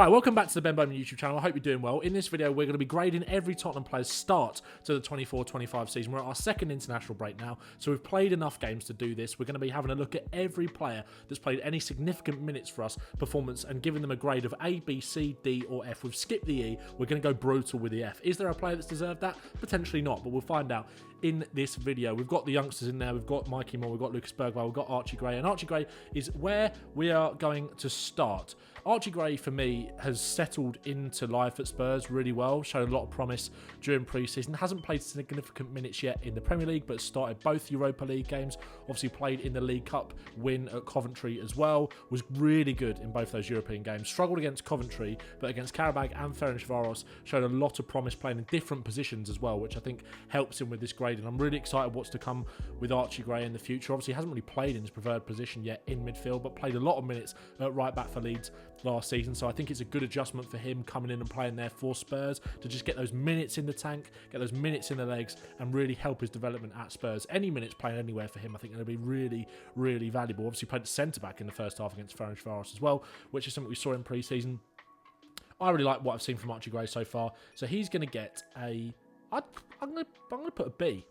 Alright, welcome back to the Bowman YouTube channel. I hope you're doing well. In this video, we're going to be grading every Tottenham player's start to the 24-25 season. We're at our second international break now, so we've played enough games to do this. We're going to be having a look at every player that's played any significant minutes for us, performance, and giving them a grade of A, B, C, D, or F. We've skipped the E. We're going to go brutal with the F. Is there a player that's deserved that? Potentially not, but we'll find out in this video. We've got the youngsters in there. We've got Mikey Moore. We've got Lucas Bergvall. We've got Archie Gray, and Archie Gray is where we are going to start. Archie Gray, for me, has settled into life at Spurs really well, showed a lot of promise during pre-season. Hasn't played significant minutes yet in the Premier League, but started both Europa League games. Obviously played in the League Cup win at Coventry as well. Was really good in both those European games. Struggled against Coventry, but against Qarabağ and Ferencvaros showed a lot of promise playing in different positions as well, which I think helps him with this grade. And I'm really excited what's to come with Archie Gray in the future. Obviously, he hasn't really played in his preferred position yet in midfield, but played a lot of minutes at right back for Leeds last season, so I think it's a good adjustment for him coming in and playing there for Spurs to just get those minutes in the tank, get those minutes in the legs, and really help his development at Spurs. Any minutes playing anywhere for him, I think, going to be really, really valuable. Obviously, played centre-back in the first half against Ferencvaros as well, which is something we saw in pre-season. I really like what I've seen from Archie Gray so far, so he's going to get a... I'm going to put a B.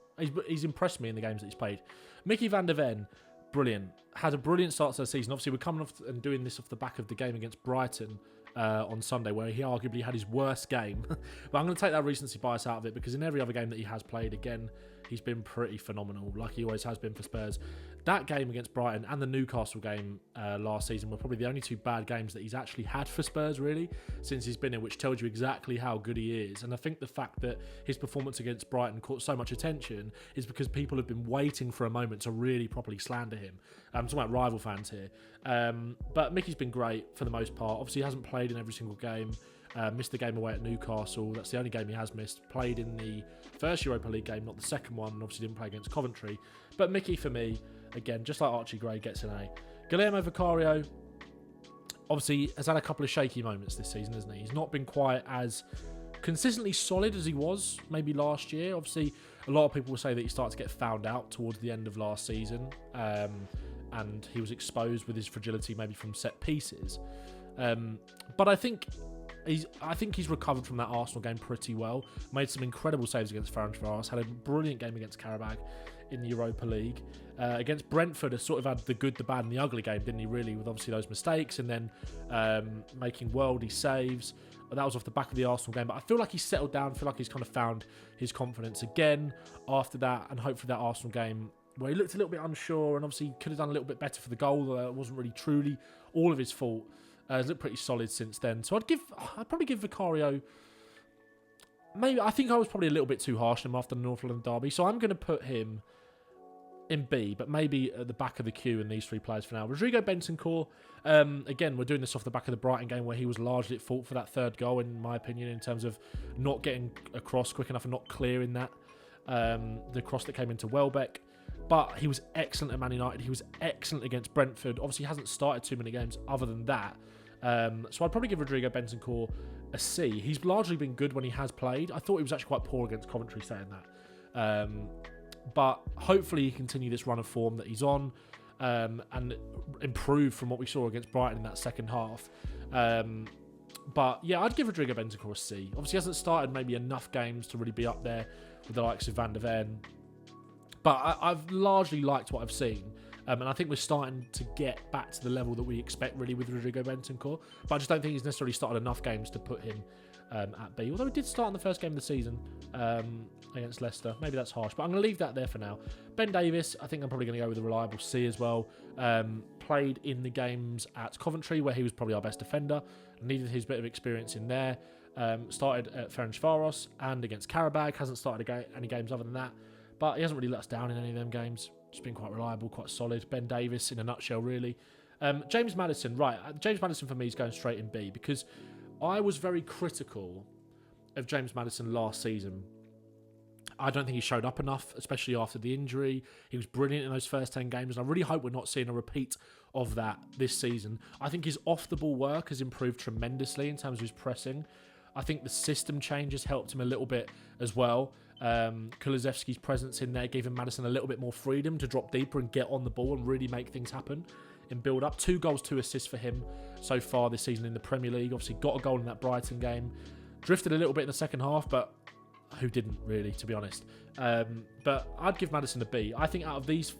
He's impressed me in the games that he's played. Micky van der Ven, brilliant. Had a brilliant start to the season. Obviously, we're coming off and doing this off the back of the game against Brighton on Sunday, where he arguably had his worst game. But I'm going to take that recency bias out of it, because in every other game that he has played, again, he's been pretty phenomenal, like he always has been for Spurs. That game against Brighton and the Newcastle game last season were probably the only two bad games that he's actually had for Spurs, really, since he's been here, which tells you exactly how good he is. And I think the fact that his performance against Brighton caught so much attention is because people have been waiting for a moment to really properly slander him. I'm talking about rival fans here. But Micky's been great for the most part. Obviously, he hasn't played in every single game. Missed the game away at Newcastle. That's the only game he has missed. Played in the first Europa League game, not the second one, and obviously didn't play against Coventry. But Micky, for me, again, just like Archie Gray, gets an A. Guillermo Vicario, obviously, has had a couple of shaky moments this season, hasn't he? He's not been quite as consistently solid as he was maybe last year. Obviously, a lot of people will say that he started to get found out towards the end of last season, and he was exposed with his fragility maybe from set pieces. But I think he's recovered from that Arsenal game pretty well. Made some incredible saves against Ferencvaros. Had a brilliant game against Qarabağ in the Europa League. Against Brentford, has sort of had the good, the bad, and the ugly game, didn't he, really, with obviously those mistakes, and then making worldy saves. That was off the back of the Arsenal game. But I feel like he's settled down. I feel like he's kind of found his confidence again after that, and hopefully that Arsenal game, where he looked a little bit unsure and obviously could have done a little bit better for the goal, though it wasn't really truly all of his fault. He's looked pretty solid since then. So I'd probably give Vicario... Maybe, I think I was probably a little bit too harsh on him after the North London derby. So I'm going to put him in B, but maybe at the back of the queue in these three players for now. Rodrigo, Bentancur, again, we're doing this off the back of the Brighton game, where he was largely at fault for that third goal, in my opinion, in terms of not getting across quick enough and not clearing that. The cross that came into Welbeck. But he was excellent at Man United. He was excellent against Brentford. Obviously, he hasn't started too many games other than that. So I'd probably give Rodrigo Bentancur a C. He's largely been good when he has played. I thought he was actually quite poor against Coventry, saying that. But hopefully he continue this run of form that he's on, and improve from what we saw against Brighton in that second half. But yeah, I'd give Rodrigo Bentancur a C. Obviously, he hasn't started maybe enough games to really be up there with the likes of Van der Ven. But I've largely liked what I've seen. And I think we're starting to get back to the level that we expect, really, with Rodrigo Bentancur. But I just don't think he's necessarily started enough games to put him at B. Although he did start in the first game of the season against Leicester. Maybe that's harsh, but I'm going to leave that there for now. Ben Davies, I think I'm probably going to go with a reliable C as well. Played in the games at Coventry, where he was probably our best defender. Needed his bit of experience in there. Started at Ferencvaros and against Qarabağ. Hasn't started any games other than that. But he hasn't really let us down in any of them games. Just been quite reliable, quite solid. Ben Davies in a nutshell, really. James Maddison, right. James Maddison for me is going straight in B, because I was very critical of James Maddison last season. I don't think he showed up enough, especially after the injury. He was brilliant in those first 10 games, and I really hope we're not seeing a repeat of that this season. I think his off-the-ball work has improved tremendously in terms of his pressing. I think the system changes helped him a little bit as well. Kulusevski's presence in there gave him Maddison a little bit more freedom to drop deeper and get on the ball and really make things happen in build-up. 2 goals, 2 assists for him so far this season in the Premier League. Obviously got a goal in that Brighton game. Drifted a little bit in the second half, but who didn't really, to be honest. But I'd give Maddison a B. I think out of these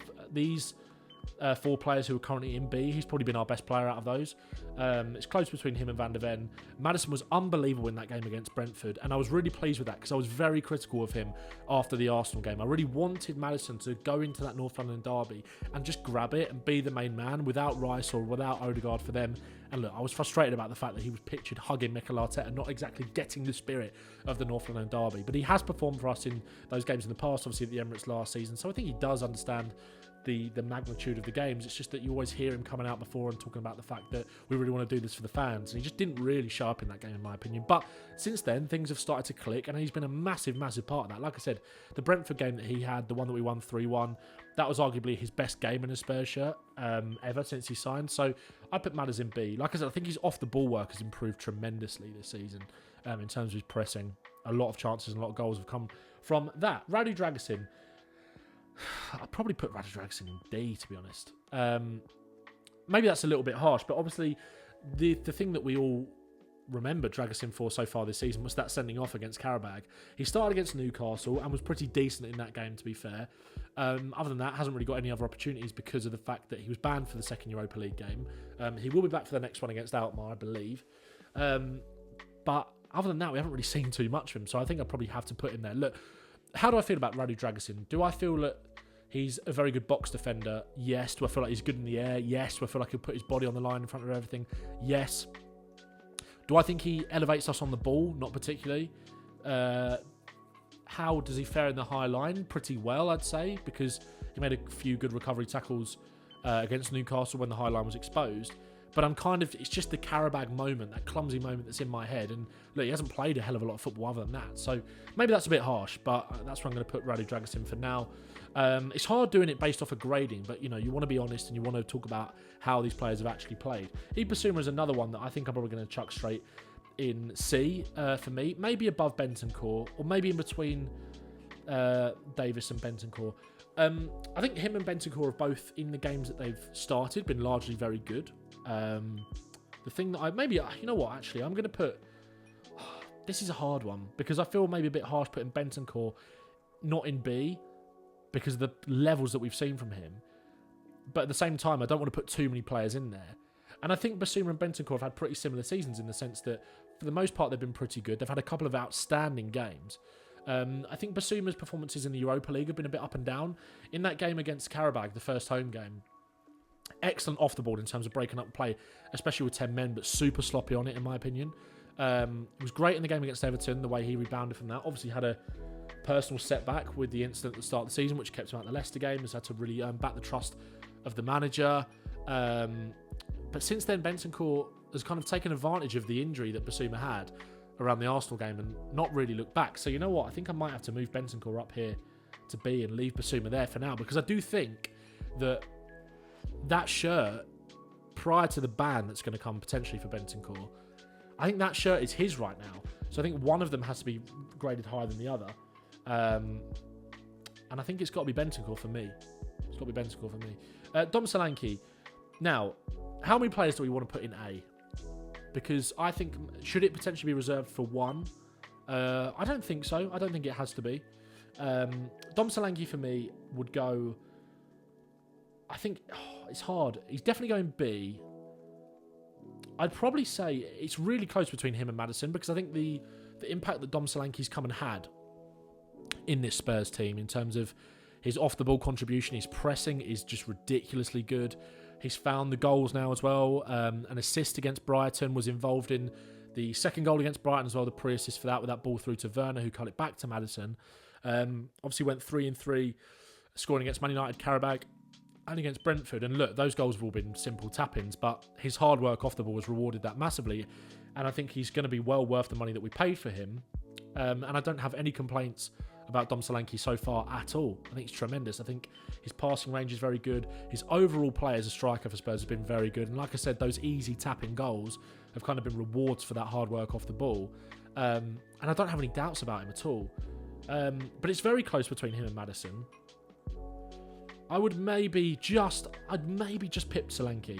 4 players who are currently in B, he's probably been our best player out of those. It's close between him and Van der Ven. Maddison was unbelievable in that game against Brentford, and I was really pleased with that because I was very critical of him after the Arsenal game. I really wanted Maddison to go into that North London derby and just grab it and be the main man without Rice or without Odegaard for them. And look, I was frustrated about the fact that he was pictured hugging Mikel Arteta, not exactly getting the spirit of the North London derby. But he has performed for us in those games in the past, obviously at the Emirates last season. So I think he does understand the magnitude of the games. It's just that you always hear him coming out before and talking about the fact that we really want to do this for the fans, and he just didn't really show up in that game in my opinion. But since then things have started to click, and he's been a massive part of that. Like I said, the Brentford game that he had, the one that we won 3-1, that was arguably his best game in a Spurs shirt ever since he signed. So I put Maddison in B. Like I said, I think his off the ball work has improved tremendously this season in terms of his pressing. A lot of chances and a lot of goals have come from that. Radu Drăgușin, I'd probably put Radu Drăgușin in D, to be honest. Maybe that's a little bit harsh, but obviously the thing that we all remember Drăgușin for so far this season was that sending off against Qarabağ. He started against Newcastle and was pretty decent in that game, to be fair. Other than that, hasn't really got any other opportunities because of the fact that he was banned for the second Europa League game. He will be back for the next one against Alkmaar, I believe. But other than that, we haven't really seen too much of him, so I think I'll probably have to put him there. Look, how do I feel about Radu Drăgușin? Do I feel that he's a very good box defender? Yes. Do I feel like he's good in the air? Yes. Do I feel like he'll put his body on the line in front of everything? Yes. Do I think he elevates us on the ball? Not particularly. How does he fare in the high line? Pretty well, I'd say, because he made a few good recovery tackles against Newcastle when the high line was exposed. But it's just the Qarabağ moment, that clumsy moment that's in my head. And look, he hasn't played a hell of a lot of football other than that. So maybe that's a bit harsh, but that's where I'm going to put Radu Drăgușin for now. It's hard doing it based off of grading, but you want to be honest and you want to talk about how these players have actually played. Yves Bissouma is another one that I think I'm probably going to chuck straight in C for me. Maybe above Bentancur, or maybe in between Davies and Bentancur. I think him and Bentancur have both, in the games that they've started, been largely very good. The thing that I'm going to put... This is a hard one, because I feel maybe a bit harsh putting Bentancur not in B, because of the levels that we've seen from him. But at the same time, I don't want to put too many players in there. And I think Bissouma and Bentancur have had pretty similar seasons in the sense that, for the most part, they've been pretty good. They've had a couple of outstanding games. I think Bissouma's performances in the Europa League have been a bit up and down. In that game against Qarabağ, the first home game, excellent off the ball in terms of breaking up play, especially with 10 men, but super sloppy on it, in my opinion. It was great in the game against Everton, the way he rebounded from that. Obviously had a personal setback with the incident at the start of the season, which kept him out of the Leicester game. Has had to really earn back the trust of the manager. But since then, Bentancur has kind of taken advantage of the injury that Bissouma had around the Arsenal game and not really looked back. So you know what? I think I might have to move Bentancur up here to B and leave Bissouma there for now, because I do think that shirt, prior to the ban that's going to come potentially for Bentancur, I think that shirt is his right now. So I think one of them has to be graded higher than the other. And I think it's got to be Bentancur for me. Dom Solanke. Now, how many players do we want to put in A? Because I think, should it potentially be reserved for one? I don't think so. I don't think it has to be. Dom Solanke for me would go... I think it's hard. He's definitely going B. I'd probably say it's really close between him and Maddison, because I think the impact that Dom Solanke's come and had in this Spurs team in terms of his off-the-ball contribution, his pressing is just ridiculously good. He's found the goals now as well. An assist against Brighton, was involved in the second goal against Brighton as well, the pre-assist for that, with that ball through to Werner, who cut it back to Maddison. Obviously went 3-3, scoring against Man United, Qarabağ, and against Brentford. And look, those goals have all been simple tap-ins, but his hard work off the ball has rewarded that massively. And I think he's going to be well worth the money that we paid for him. And I don't have any complaints about Dom Solanke so far at all. I think it's tremendous. I think his passing range is very good. His overall play as a striker for Spurs has been very good. And like I said, those easy tapping goals have kind of been rewards for that hard work off the ball. And I don't have any doubts about him at all. But it's very close between him and Maddison. I'd maybe just pip Solanke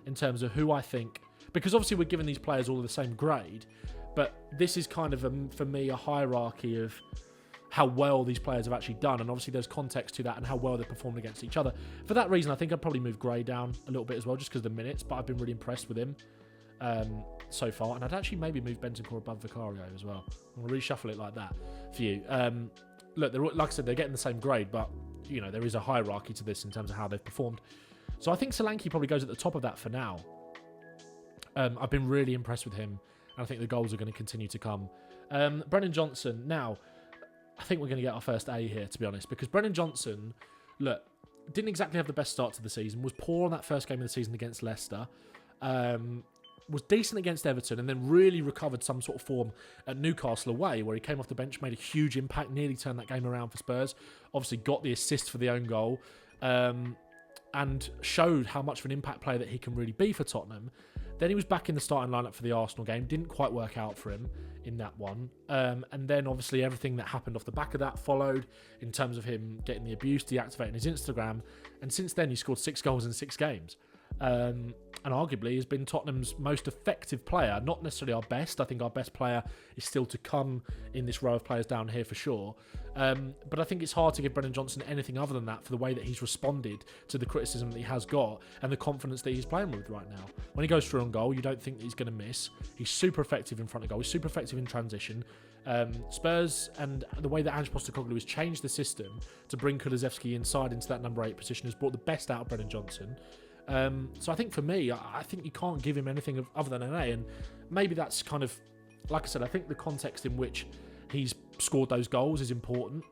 in terms of who I think, because obviously we're giving these players all the same grade, but this is kind of, for me, a hierarchy of how well these players have actually done, and obviously there's context to that and how well they've performed against each other. For that reason, I think I'd probably move Gray down a little bit as well, just because of the minutes, but I've been really impressed with him so far, and I'd actually maybe move Bentancur above Vicario as well. I'm going to reshuffle it like that for you. Look, like I said, they're getting the same grade, but you know, there is a hierarchy to this in terms of how they've performed. So I think Solanke probably goes at the top of that for now. I've been really impressed with him, and I think the goals are going to continue to come. Brennan Johnson, now, I think we're going to get our first A here, to be honest, because Brennan Johnson, look, didn't exactly have the best start to the season, was poor on that first game of the season against Leicester, was decent against Everton, and then really recovered some sort of form at Newcastle away, where he came off the bench, made a huge impact, nearly turned that game around for Spurs, obviously got the assist for the own goal, and showed how much of an impact player that he can really be for Tottenham. Then he was back in the starting lineup for the Arsenal game, didn't quite work out for him in that one, and then obviously everything that happened off the back of that followed in terms of him getting the abuse, deactivating his Instagram, and since then he scored 6 goals in 6 games. And arguably has been Tottenham's most effective player, not necessarily our best. I think our best player is still to come in this row of players down here for sure. But I think it's hard to give Brennan Johnson anything other than that for the way that he's responded to the criticism that he has got and the confidence that he's playing with right now. When he goes through on goal, you don't think that he's going to miss. He's super effective in front of goal. He's super effective in transition. Spurs and the way that Ange Postecoglou has changed the system to bring Kulusevski inside into that number 8 position has brought the best out of Brennan Johnson. So I think for me, I think you can't give him anything other than an A, and maybe that's kind of, like I said, I think the context in which he's scored those goals is important,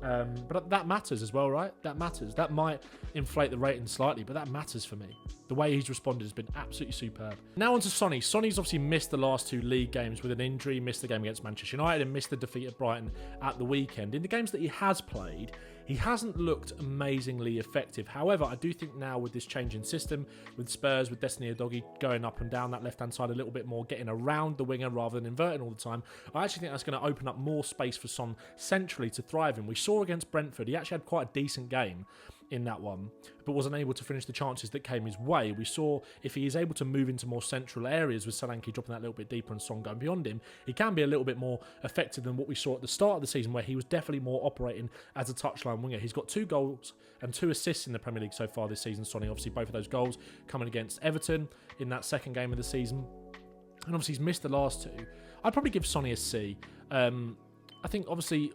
but that matters as well, right? That matters. That might inflate the rating slightly, but that matters for me. The way he's responded has been absolutely superb. Now on to Sonny. Sonny's obviously missed the last 2 league games with an injury, missed the game against Manchester United and missed the defeat at Brighton at the weekend. In the games that he has played, he hasn't looked amazingly effective. However, I do think now with this change in system, with Spurs, with Destiny Udogie going up and down that left-hand side a little bit more, getting around the winger rather than inverting all the time, I actually think that's going to open up more space for Son centrally to thrive in. We saw against Brentford, he actually had quite a decent game in that one, but wasn't able to finish the chances that came his way. We saw if he is able to move into more central areas with Solanke dropping that little bit deeper and Son going beyond him, he can be a little bit more effective than what we saw at the start of the season, where he was definitely more operating as a touchline winger. He's got 2 goals and 2 assists in the Premier League so far this season, Sonny. Obviously both of those goals coming against Everton in that second game of the season, and obviously he's missed the last 2. I'd probably give Sonny a C. I think obviously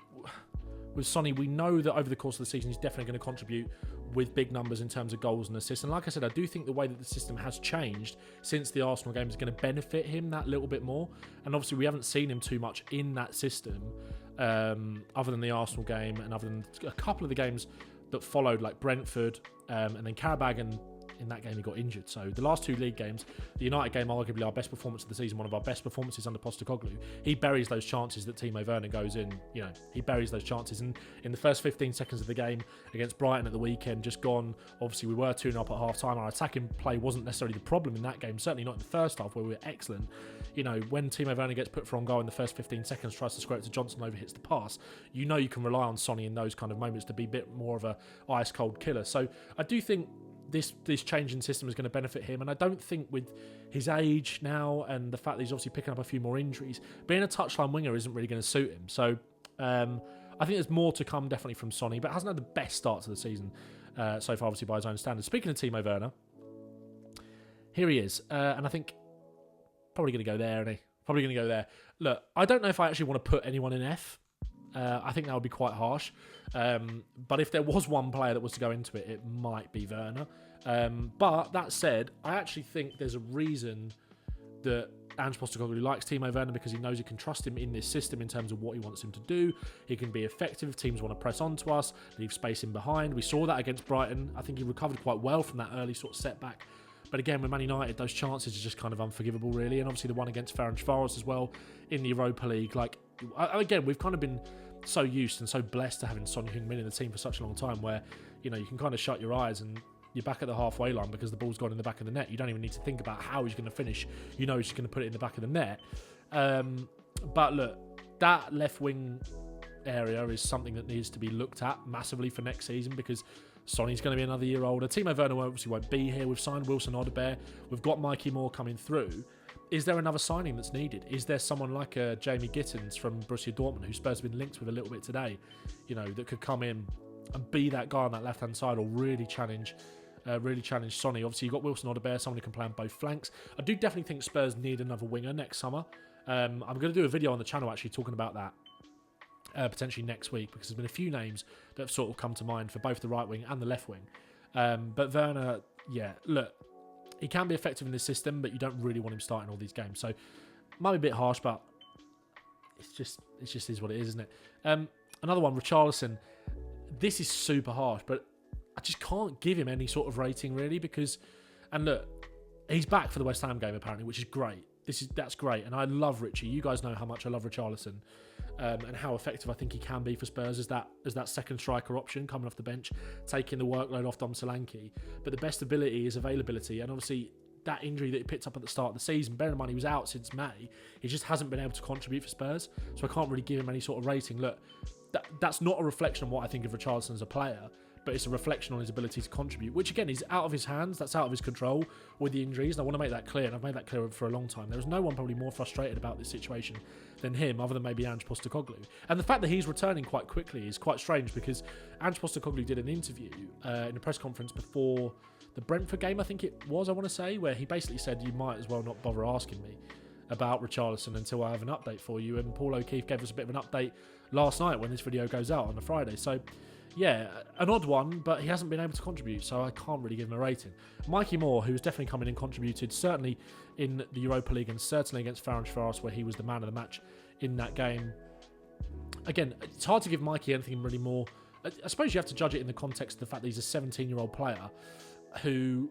with Sonny, we know that over the course of the season he's definitely going to contribute with big numbers in terms of goals and assists. And like I said, I do think the way that the system has changed since the Arsenal game is going to benefit him that little bit more. And obviously we haven't seen him too much in that system other than the Arsenal game and other than a couple of the games that followed, like Brentford and then Karabag, and in that game he got injured. So the last 2 league games, the United game arguably our best performance of the season, one of our best performances under Postecoglou, he buries those chances that Timo Werner goes in, you know, he buries those chances. And in the first 15 seconds of the game against Brighton at the weekend, just gone, obviously we were 2-0 up at half time. Our attacking play wasn't necessarily the problem in that game, certainly not in the first half where we were excellent. You know, when Timo Werner gets put for on goal in the first 15 seconds, tries to square it to Johnson, overhits the pass, you know you can rely on Sonny in those kind of moments to be a bit more of a ice cold killer. So I do think this change in system is going to benefit him, and I don't think with his age now and the fact that he's obviously picking up a few more injuries, being a touchline winger isn't really going to suit him. So I think there's more to come definitely from Sonny, but hasn't had the best start to the season so far, obviously by his own standards. Speaking of Timo Werner, here he is, and I think probably going to go there, isn't he? Probably going to go there. Look, I don't know if I actually want to put anyone in F. I think that would be quite harsh. But if there was one player that was to go into it, it might be Werner. But that said, I actually think there's a reason that Ange Postecoglou likes Timo Werner, because he knows he can trust him in this system in terms of what he wants him to do. He can be effective if teams want to press onto us, leave space in behind. We saw that against Brighton. I think he recovered quite well from that early sort of setback. But again, with Man United, those chances are just kind of unforgivable, really. And obviously the one against Ferencváros as well in the Europa League. Like, again, we've kind of been so used and so blessed to having Son Heung-min in the team for such a long time, where, you know, you can kind of shut your eyes and you're back at the halfway line because the ball's gone in the back of the net. You don't even need to think about how he's going to finish. You know he's just going to put it in the back of the net. But look, that left wing area is something that needs to be looked at massively for next season, because Sonny's going to be another year older. Timo Werner obviously won't be here. We've signed Wilson Odobert. We've got Mikey Moore coming through. Is there another signing that's needed? Is there someone like Jamie Gittins from Borussia Dortmund, who Spurs have been linked with a little bit today, that could come in and be that guy on that left-hand side or really challenge Sonny? Obviously, you've got Wilson Odobert, someone who can play on both flanks. I do definitely think Spurs need another winger next summer. I'm going to do a video on the channel actually talking about that potentially next week, because there's been a few names that have sort of come to mind for both the right wing and the left wing. But Werner, look, he can be effective in this system, but you don't really want him starting all these games. So, might be a bit harsh, but it just is what it is, isn't it? Another one, Richarlison. This is super harsh, but I just can't give him any sort of rating really, because, and look, he's back for the West Ham game apparently, which is great. That's great, and I love Richie. You guys know how much I love Richarlison, and how effective I think he can be for Spurs as that second striker option coming off the bench, taking the workload off Dom Solanke. But the best ability is availability, and obviously that injury that he picked up at the start of the season, bear in mind he was out since May, he just hasn't been able to contribute for Spurs, so I can't really give him any sort of rating. Look, that's not a reflection on what I think of Richarlison as a player, but it's a reflection on his ability to contribute, which again is out of his hands. That's out of his control with the injuries, and I want to make that clear, and I've made that clear for a long time. There's no one probably more frustrated about this situation than him, other than maybe Ange Postecoglou. And the fact that he's returning quite quickly is quite strange, because Ange Postecoglou did an interview in a press conference before the Brentford game, I think it was, I want to say, where he basically said, you might as well not bother asking me about Richarlison until I have an update for you. And Paul O'Keefe gave us a bit of an update last night when this video goes out on a Friday. So yeah, an odd one, but he hasn't been able to contribute, so I can't really give him a rating. Mikey Moore, who's definitely come in and contributed, certainly in the Europa League and certainly against Ferencváros, where he was the man of the match in that game. Again, it's hard to give Mikey anything really more. I suppose you have to judge it in the context of the fact that he's a 17-year-old player who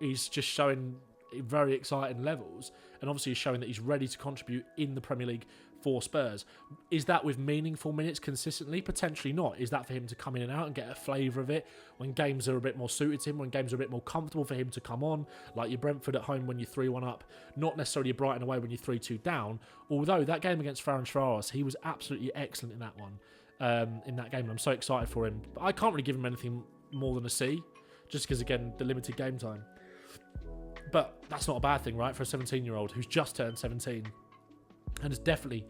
is just showing very exciting levels, and obviously is showing that he's ready to contribute in the Premier League for Spurs. Is that with meaningful minutes consistently? Potentially not. Is that for him to come in and out and get a flavour of it when games are a bit more suited to him, when games are a bit more comfortable for him to come on, like your Brentford at home when you're 3-1 up, not necessarily your Brighton away when you're 3-2 down, although that game against Ferencváros, he was absolutely excellent in that one, in that game. I'm so excited for him. But I can't really give him anything more than a C, just because, again, the limited game time. But that's not a bad thing, right, for a 17-year-old who's just turned 17 and has definitely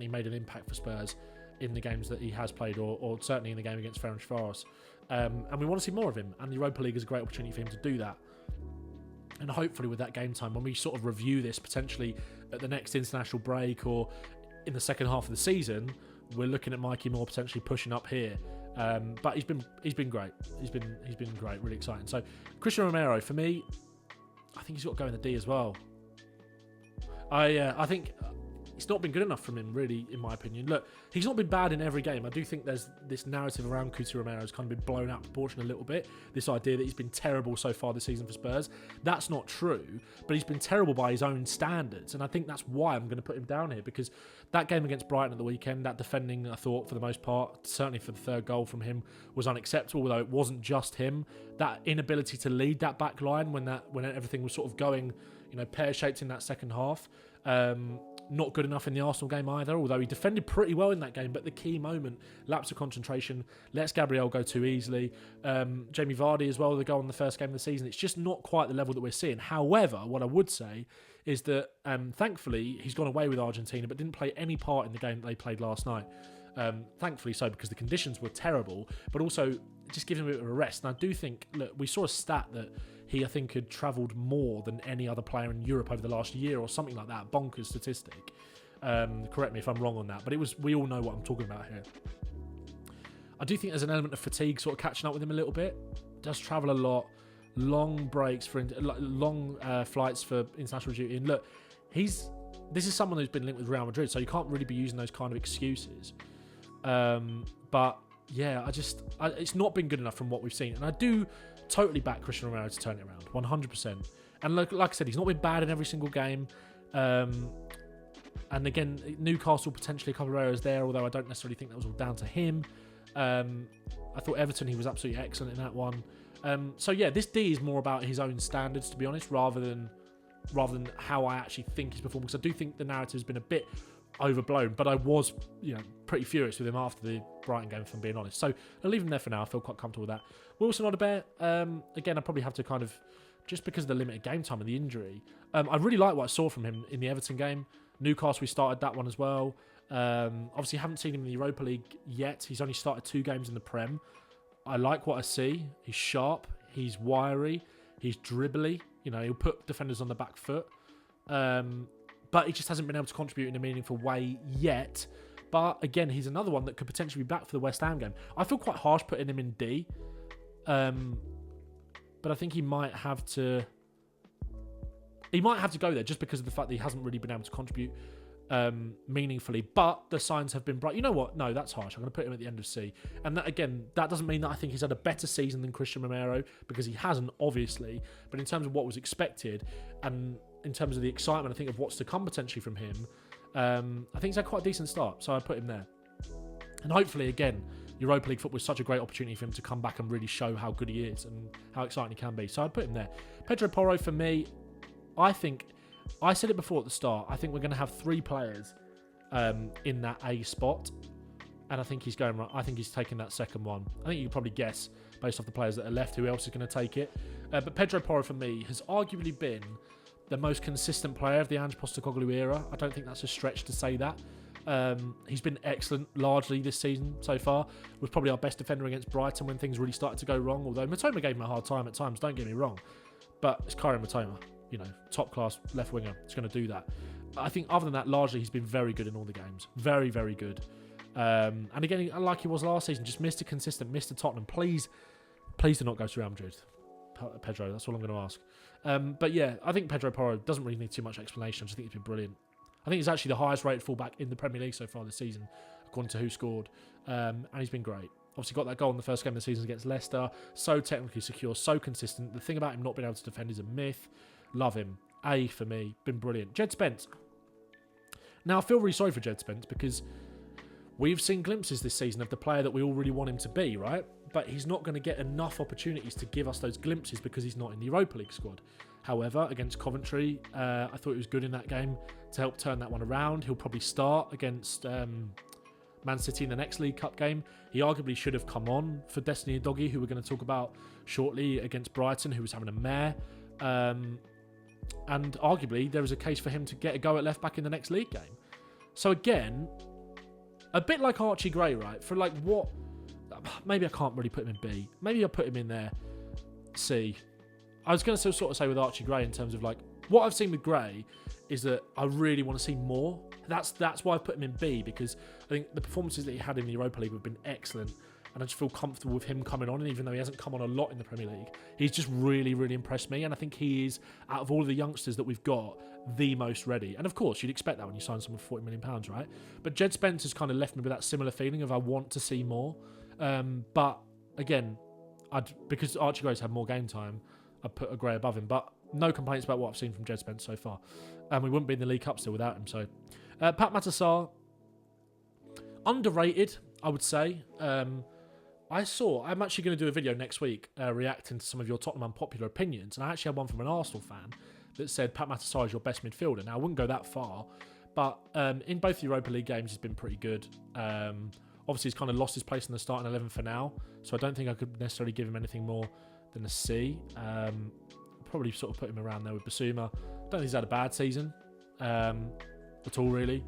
made an impact for Spurs in the games that he has played, or certainly in the game against Ferencváros. And we want to see more of him, and the Europa League is a great opportunity for him to do that. And hopefully with that game time, when we sort of review this potentially at the next international break or in the second half of the season, we're looking at Mikey Moore potentially pushing up here. But he's been great. He's been great, really exciting. So Cristian Romero, for me, I think he's got to go in the D as well. I think it's not been good enough from him, really, in my opinion. Look, he's not been bad in every game. I do think there's this narrative around Cristian Romero has kind of been blown out of proportion a little bit. This idea that he's been terrible so far this season for Spurs. That's not true, but he's been terrible by his own standards, and I think that's why I'm going to put him down here, because that game against Brighton at the weekend, that defending, I thought, for the most part, certainly for the third goal from him, was unacceptable, although it wasn't just him. That inability to lead that back line when everything was sort of going, pear-shaped in that second half. Not good enough in the Arsenal game either, although he defended pretty well in that game, but the key moment, lapse of concentration, lets Gabriel go too easily. Jamie Vardy as well, the goal in the first game of the season. It's just not quite the level that we're seeing. However, what I would say is that thankfully he's gone away with Argentina, but didn't play any part in the game that they played last night. Thankfully so, because the conditions were terrible, but also just give him a bit of a rest. And I do think, look, we saw a stat that he, I think, had travelled more than any other player in Europe over the last year or something like that. Bonkers statistic. Correct me if I'm wrong on that, but we all know what I'm talking about here. I do think there's an element of fatigue sort of catching up with him a little bit. Does travel a lot, long breaks for long flights for international duty. And look, this is someone who's been linked with Real Madrid, so you can't really be using those kind of excuses. But yeah, it's not been good enough from what we've seen, and I do totally back Cristian Romero to turn it around, 100%. And like I said, he's not been bad in every single game. And again, Newcastle potentially a couple of errors there, although I don't necessarily think that was all down to him. I thought Everton, he was absolutely excellent in that one. So yeah, this D is more about his own standards, to be honest, rather than how I actually think he's performed, because I do think the narrative has been a bit overblown, but I was, pretty furious with him after the Brighton game, if I'm being honest. So I'll leave him there for now. I feel quite comfortable with that. Wilson Odobert, again, I probably have to kind of, just because of the limited game time and the injury, I really like what I saw from him in the Everton game. Newcastle, we started that one as well. Obviously, haven't seen him in the Europa League yet. He's only started 2 games in the Prem. I like what I see. He's sharp. He's wiry. He's dribbly. He'll put defenders on the back foot. But he just hasn't been able to contribute in a meaningful way yet. But again, he's another one that could potentially be back for the West Ham game. I feel quite harsh putting him in D. But I think he might have to... He might have to go there just because of the fact that he hasn't really been able to contribute meaningfully. But the signs have been bright. You know what? No, that's harsh. I'm going to put him at the end of C. And that, again, that doesn't mean that I think he's had a better season than Cristian Romero, because he hasn't, obviously. But in terms of what was expected, and in terms of the excitement, I think, of what's to come potentially from him, I think he's had quite a decent start. So I put him there. And hopefully, again, Europa League football is such a great opportunity for him to come back and really show how good he is and how exciting he can be. So I'd put him there. Pedro Porro, for me, I think, I said it before at the start, I think we're going to have 3 players in that A spot. And I think he's going right. I think he's taking that second one. I think you can probably guess, based off the players that are left, who else is going to take it. But Pedro Porro, for me, has arguably been the most consistent player of the Ange Postecoglou era. I don't think that's a stretch to say that. He's been excellent largely this season so far. Was probably our best defender against Brighton when things really started to go wrong. Although Matoma gave him a hard time at times, don't get me wrong. But it's Karim Matoma, top class left winger. It's going to do that. I think other than that, largely he's been very good in all the games. Very, very good. And again, like he was last season, just Mr. Consistent, Mr. Tottenham. Please do not go to Real Madrid, Pedro. That's all I'm going to ask. But yeah, I think Pedro Porro doesn't really need too much explanation. I just think he's been brilliant. I think he's actually the highest rated fullback in the Premier League so far this season, according to who scored. And he's been great. Obviously got that goal in the first game of the season against Leicester. So technically secure, so consistent. The thing about him not being able to defend is a myth. Love him. A for me. Been brilliant. Jed Spence. Now, I feel really sorry for Jed Spence because we've seen glimpses this season of the player that we all really want him to be, right? But he's not going to get enough opportunities to give us those glimpses because he's not in the Europa League squad. However, against Coventry, I thought he was good in that game to help turn that one around. He'll probably start against Man City in the next League Cup game. He arguably should have come on for Destiny Udogie, who we're going to talk about shortly, against Brighton, who was having a mare. And arguably, there is a case for him to get a go at left back in the next league game. So again, a bit like Archie Gray, right? For like what... Maybe I can't really put him in B. Maybe I'll put him in there C. I was going to sort of say with Archie Gray in terms of like... What I've seen with Gray is that I really want to see more. That's why I put him in B, because I think the performances that he had in the Europa League have been excellent. And I just feel comfortable with him coming on. And even though he hasn't come on a lot in the Premier League, he's just really, really impressed me. And I think he is, out of all of the youngsters that we've got, the most ready. And of course, you'd expect that when you sign someone for £40 million, right? But Jed Spence has kind of left me with that similar feeling of I want to see more. But again, because Archie Gray's had more game time, I'd put a Gray above him. But no complaints about what I've seen from Jed Spence so far. And we wouldn't be in the League Cup still without him. So, Pape Matar, underrated, I would say. I'm actually going to do a video next week reacting to some of your Tottenham unpopular opinions. And I actually had one from an Arsenal fan that said Pape Matar is your best midfielder. Now, I wouldn't go that far. But in both the Europa League games, he's been pretty good. Obviously, he's kind of lost his place in the starting 11 for now. So I don't think I could necessarily give him anything more than a C. Probably sort of put him around there with Bissouma. I don't think he's had a bad season at all, really.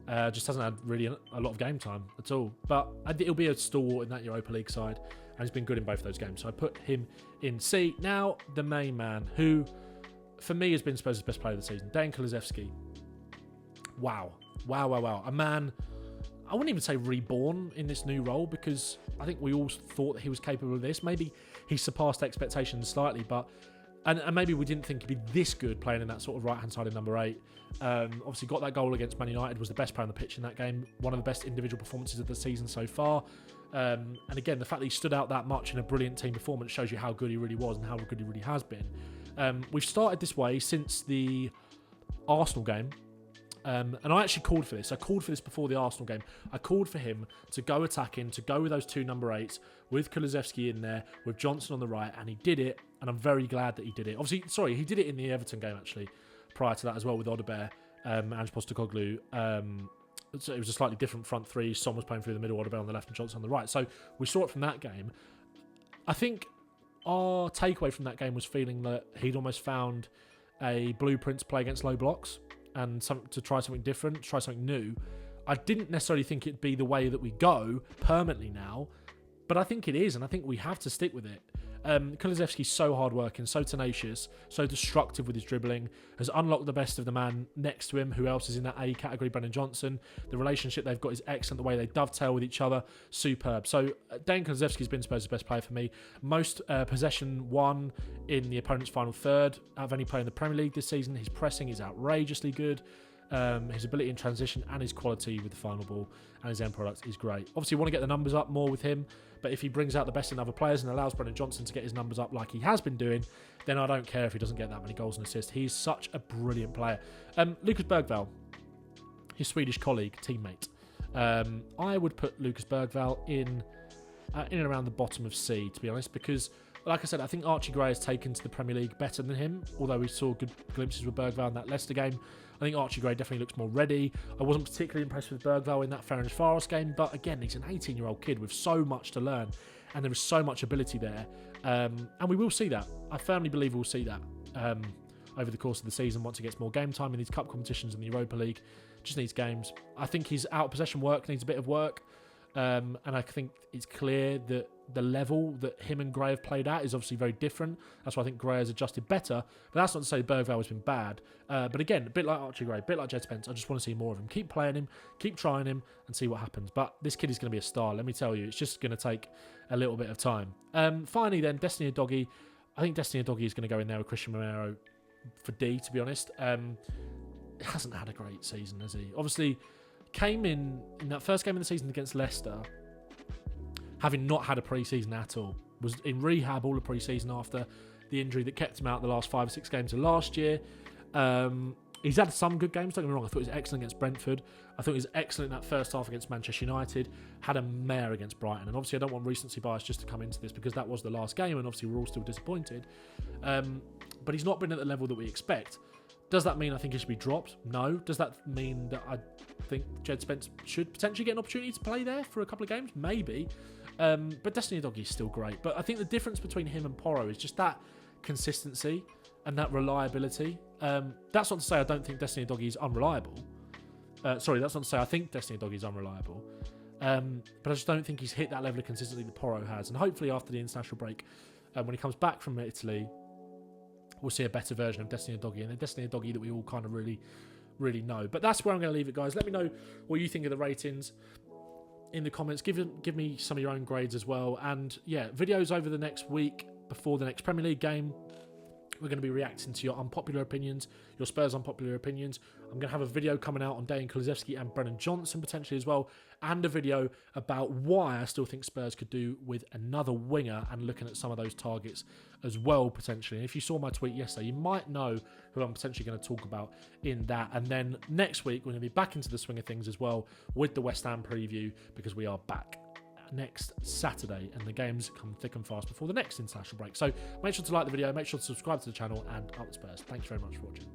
Just hasn't had really a lot of game time at all. But he'll be a stalwart in that Europa League side. And he's been good in both of those games. So I put him in C. Now, the main man, who, for me, has been Spurs' best player of the season. Dejan Kulusevski. Wow. A man, I wouldn't even say reborn in this new role, because I think we all thought that he was capable of this. Maybe he surpassed expectations slightly, but... And maybe we didn't think he'd be this good playing in that sort of right-hand side of number 8. Obviously got that goal against Man United, was the best player on the pitch in that game. One of the best individual performances of the season so far. And again, the fact that he stood out that much in a brilliant team performance shows you how good he really was and how good he really has been. We've started this way since the Arsenal game. And I actually called for this. I called for this before the Arsenal game. I called for him to go attacking, to go with those 2 number 8s, with Kulusevski in there, with Johnson on the right, and he did it, and I'm very glad that he did it. Obviously, he did it in the Everton game, actually, prior to that as well, with Odobert, Ange Postecoglou, So it was a slightly different front three. Son was playing through the middle, Odobert on the left and Johnson on the right. So we saw it from that game. I think our takeaway from that game was feeling that he'd almost found a blueprint to play against low blocks and to try something different, try something new. I didn't necessarily think it'd be the way that we go permanently now, but I think it is, and I think we have to stick with it. Kulusevski's so hard-working, so tenacious, so destructive with his dribbling, has unlocked the best of the man next to him. Who else is in that A category? Brennan Johnson. The relationship they've got is excellent. The way they dovetail with each other, superb. So Dejan Kulusevski's been Spurs' best player for me. Most possession won in the opponent's final third out of any player in the Premier League this season. His pressing is outrageously good. His ability in transition and his quality with the final ball and his end product is great. Obviously, you want to get the numbers up more with him, but if he brings out the best in other players and allows Brennan Johnson to get his numbers up like he has been doing, then I don't care if he doesn't get that many goals and assists. He's such a brilliant player. Lucas Bergvall, his Swedish colleague, teammate. I would put Lucas Bergvall in and around the bottom of C, to be honest, because, like I said, I think Archie Gray has taken to the Premier League better than him, although we saw good glimpses with Bergvall in that Leicester game. I think Archie Gray definitely looks more ready. I wasn't particularly impressed with Bergvall in that Ferencváros game, but again, he's an 18-year-old kid with so much to learn, and there is so much ability there. And we will see that. I firmly believe we'll see that over the course of the season once he gets more game time in these cup competitions in the Europa League. Just needs games. I think his out-of-possession work needs a bit of work. And I think it's clear that the level that him and Gray have played at is obviously very different. That's why I think Gray has adjusted better. But that's not to say Bergvall has been bad. But again, a bit like Archie Gray, a bit like Jed Spence, I just want to see more of him. Keep playing him, keep trying him, and see what happens. But this kid is going to be a star, let me tell you. It's just going to take a little bit of time. Finally then, Destiny Udogie. I think Destiny Udogie is going to go in there with Cristian Romero for D, to be honest. Hasn't had a great season, has he? Obviously, came in that first game of the season against Leicester, having not had a pre-season at all. Was in rehab all the pre-season after the injury that kept him out the last 5 or 6 games of last year. He's had some good games, don't get me wrong. I thought he was excellent against Brentford. I thought he was excellent in that first half against Manchester United. Had a mare against Brighton. And obviously I don't want recency bias just to come into this because that was the last game and obviously we're all still disappointed. But he's not been at the level that we expect. Does that mean I think he should be dropped? No. Does that mean that I think Jed Spence should potentially get an opportunity to play there for a couple of games? Maybe. But Destiny Udogie is still great. But I think the difference between him and Porro is just that consistency and that reliability. That's not to say I don't think Destiny Udogie is unreliable. Sorry, that's not to say I think Destiny Udogie is unreliable. But I just don't think he's hit that level of consistency that Porro has. And hopefully after the international break, when he comes back from Italy, we'll see a better version of Destiny Udogie and the Destiny Udogie that we all kind of really know. But that's where I'm going to leave it, guys. Let me know what you think of the ratings in the comments. Give me some of your own grades as well. And yeah, videos over the next week before the next Premier League game. We're going to be reacting to your unpopular opinions, your Spurs unpopular opinions. I'm going to have a video coming out on Dejan Kulusevski and Brennan Johnson potentially as well, and a video about why I still think Spurs could do with another winger and looking at some of those targets as well potentially. And if you saw my tweet yesterday, you might know who I'm potentially going to talk about in that. And then next week, we're going to be back into the swing of things as well with the West Ham preview because we are back next Saturday and the games come thick and fast before the next international break. So make sure to like the video, make sure to subscribe to the channel, and up the Spurs. Thank you very much for watching.